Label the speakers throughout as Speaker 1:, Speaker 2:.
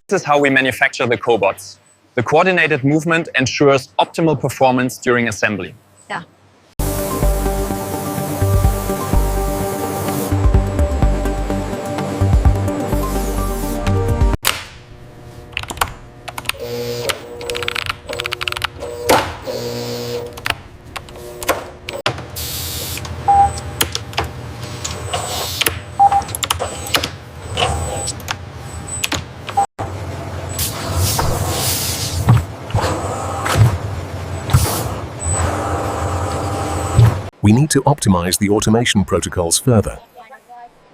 Speaker 1: This is how we manufacture the cobots. The coordinated movement ensures optimal performance during assembly.
Speaker 2: Yeah.
Speaker 3: We need to optimize the automation protocols further.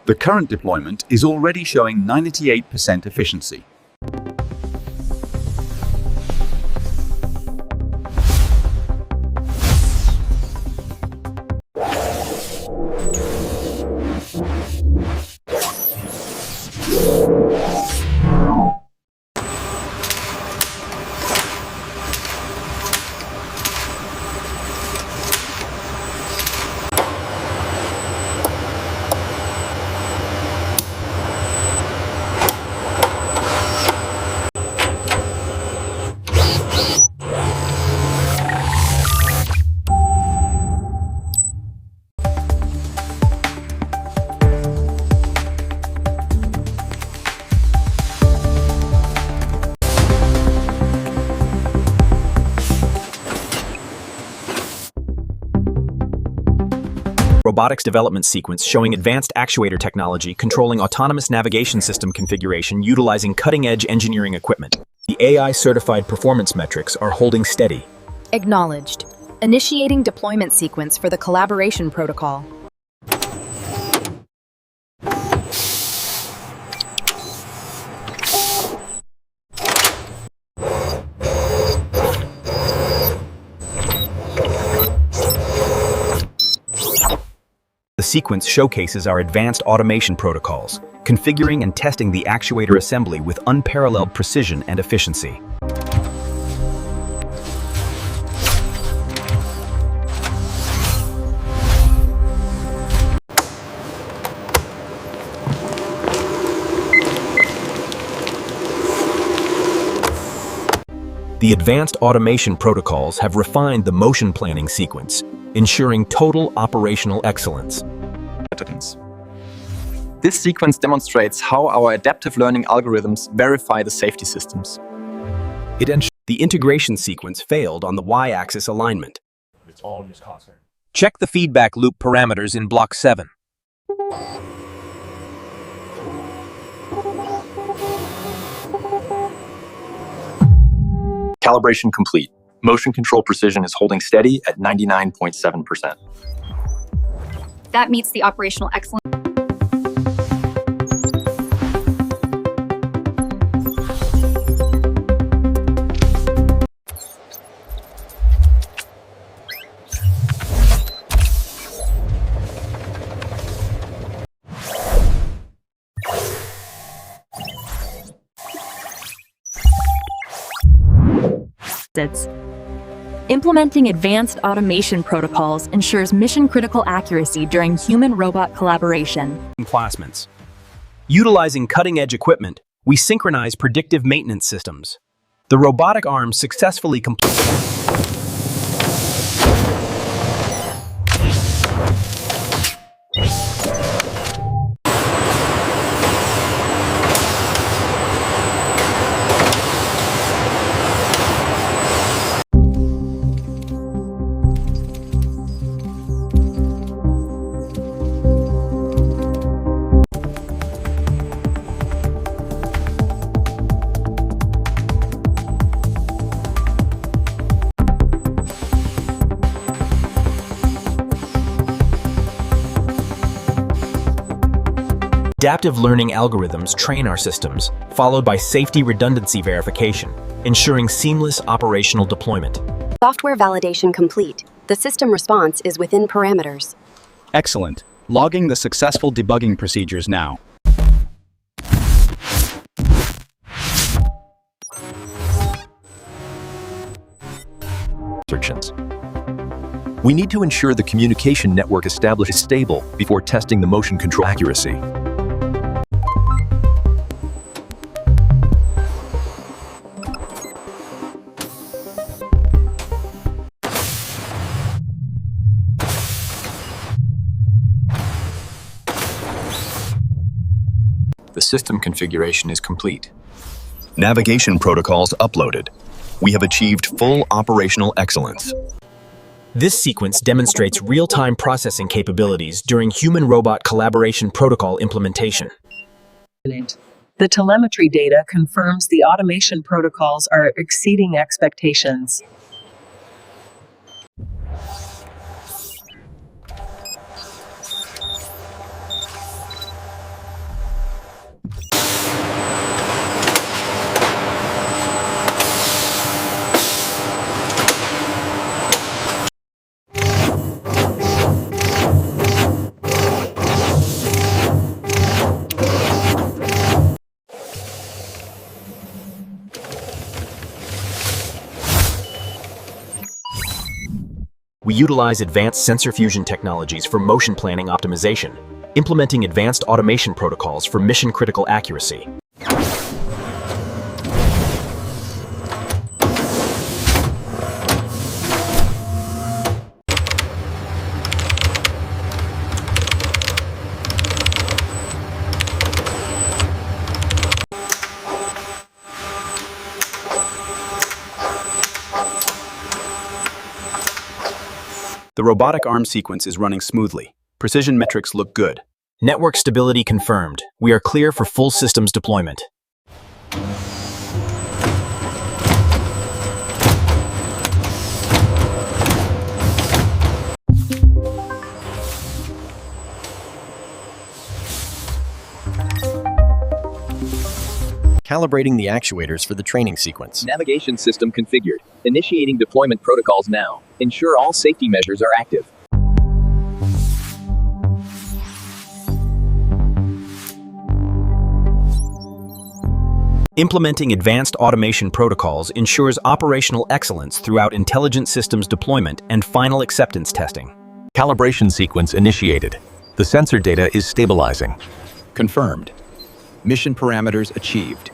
Speaker 4: The current deployment is already showing 98% efficiency.
Speaker 5: Robotics development sequence showing advanced actuator technology controlling autonomous navigation system configuration utilizing cutting-edge engineering equipment. The AI-certified performance metrics are holding steady.
Speaker 2: Acknowledged. Initiating deployment sequence for the collaboration protocol.
Speaker 5: The sequence showcases our advanced automation protocols, configuring and testing the actuator assembly with unparalleled precision and efficiency. The advanced automation protocols have refined the motion planning sequence, ensuring total operational excellence.
Speaker 1: This sequence demonstrates how our adaptive learning algorithms verify the safety systems.
Speaker 5: The integration sequence failed on the y-axis alignment. Check the feedback loop parameters in block 7.
Speaker 6: Calibration complete. Motion control precision is holding steady at 99.7%.
Speaker 2: That meets the operational excellence.
Speaker 7: Implementing advanced automation protocols ensures mission-critical accuracy during human-robot collaboration.
Speaker 5: Emplacements. Utilizing cutting-edge equipment, we synchronize predictive maintenance systems. The robotic arm successfully completed. Adaptive learning algorithms train our systems, followed by safety redundancy verification, ensuring seamless operational deployment.
Speaker 8: Software validation complete. The system response is within parameters.
Speaker 4: Excellent. Logging the successful debugging procedures now.
Speaker 3: We need to ensure the communication network established is stable before testing the motion control accuracy.
Speaker 6: The system configuration is complete.
Speaker 3: Navigation protocols uploaded. We have achieved full operational excellence.
Speaker 5: This sequence demonstrates real-time processing capabilities during human-robot collaboration protocol implementation.
Speaker 9: The telemetry data confirms the automation protocols are exceeding expectations.
Speaker 5: We utilize advanced sensor fusion technologies for motion planning optimization, implementing advanced automation protocols for mission-critical accuracy.
Speaker 10: The robotic arm sequence is running smoothly. Precision metrics look good.
Speaker 5: Network stability confirmed. We are clear for full systems deployment.
Speaker 11: Calibrating the actuators for the training sequence.
Speaker 6: Navigation system configured. Initiating deployment protocols now. Ensure all safety measures are active.
Speaker 5: Implementing advanced automation protocols ensures operational excellence throughout intelligent systems deployment and final acceptance testing.
Speaker 3: Calibration sequence initiated. The sensor data is stabilizing.
Speaker 4: Confirmed. Mission parameters achieved.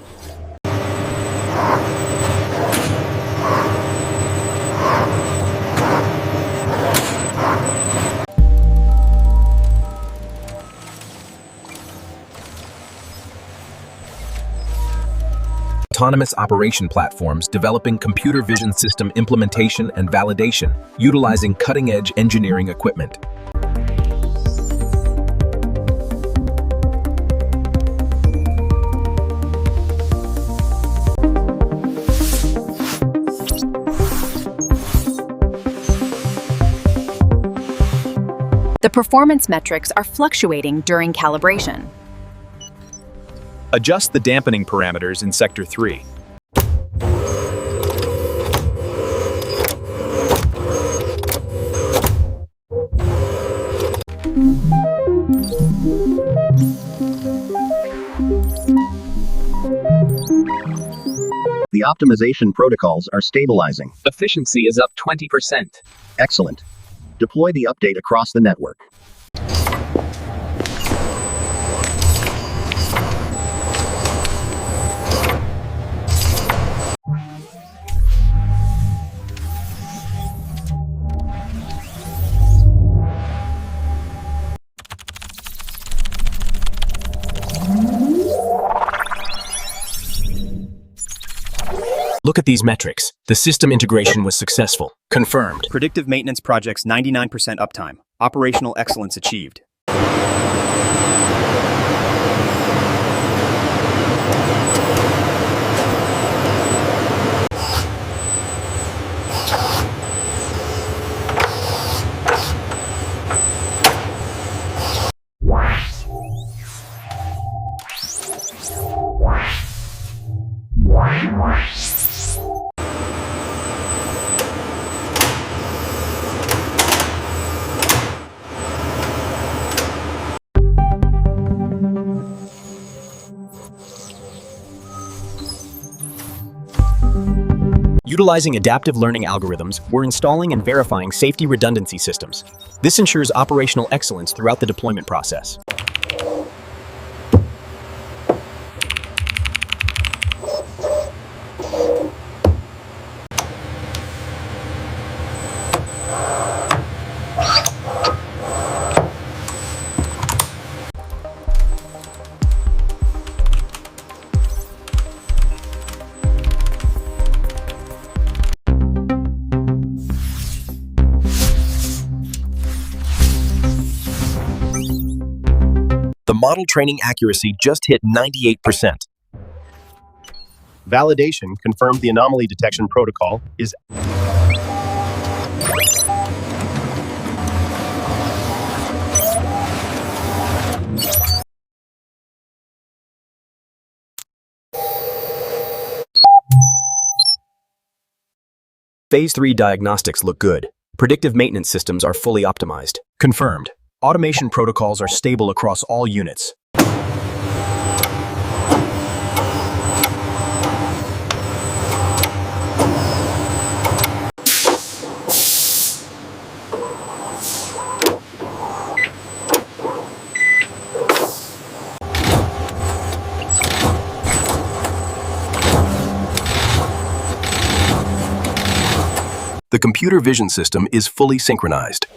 Speaker 5: Autonomous operation platforms developing computer vision system implementation and validation, utilizing cutting-edge engineering equipment.
Speaker 2: The performance metrics are fluctuating during calibration.
Speaker 10: Adjust the dampening parameters in Sector 3.
Speaker 11: The optimization protocols are stabilizing.
Speaker 6: Efficiency is up 20%.
Speaker 11: Excellent. Deploy the update across the network.
Speaker 5: Look at these metrics. The system integration was successful. Confirmed.
Speaker 10: Predictive maintenance projects 99% uptime. Operational excellence achieved.
Speaker 5: Utilizing adaptive learning algorithms, we're installing and verifying safety redundancy systems. This ensures operational excellence throughout the deployment process.
Speaker 3: The model training accuracy just hit 98%. Validation confirmed the anomaly detection protocol is
Speaker 5: Phase 3 diagnostics look good. Predictive maintenance systems are fully optimized. Confirmed. Automation protocols are stable across all units.
Speaker 3: the computer vision system is fully synchronized.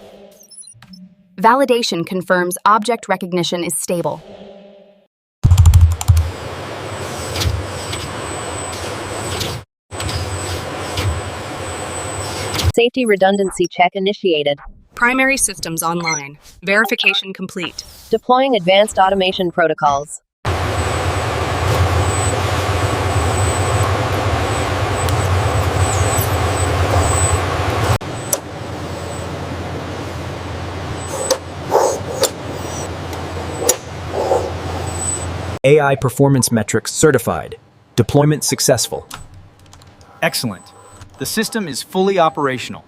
Speaker 2: Validation confirms object recognition is stable.
Speaker 12: Safety redundancy check initiated.
Speaker 2: Primary systems online. Verification complete.
Speaker 12: Deploying advanced automation protocols.
Speaker 5: AI performance metrics certified. Deployment successful.
Speaker 13: Excellent. The system is fully operational.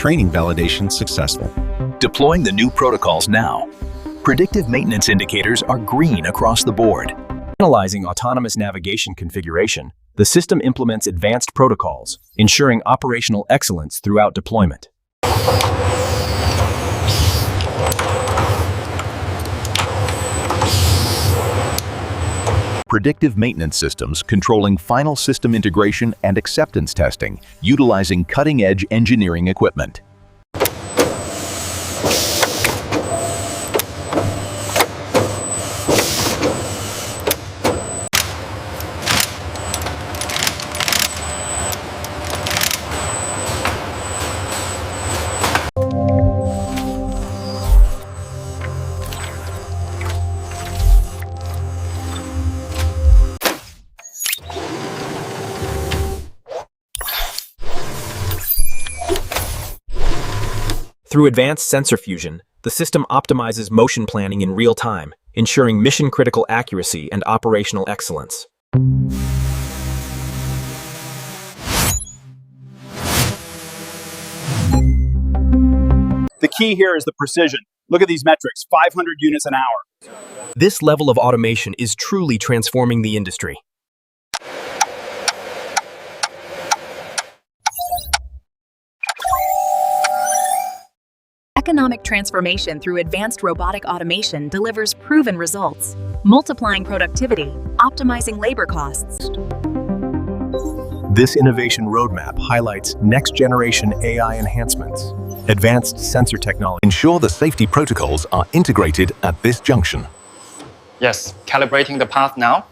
Speaker 11: Training validation successful.
Speaker 3: Deploying the new protocols now. Predictive maintenance indicators are green across the board.
Speaker 5: Analyzing autonomous navigation configuration, the system implements advanced protocols, ensuring operational excellence throughout deployment.
Speaker 3: Predictive maintenance systems controlling final system integration and acceptance testing, utilizing cutting-edge engineering equipment.
Speaker 5: Through advanced sensor fusion, the system optimizes motion planning in real time, ensuring mission-critical accuracy and operational excellence.
Speaker 13: The key here is the precision. Look at these metrics, 500 units an hour.
Speaker 5: This level of automation is truly transforming the industry.
Speaker 2: Economic transformation through advanced robotic automation delivers proven results, multiplying productivity, optimizing labor costs.
Speaker 14: This innovation roadmap highlights next-generation AI enhancements, advanced sensor technology.
Speaker 3: Ensure the safety protocols are integrated at this junction.
Speaker 15: Yes, calibrating the path now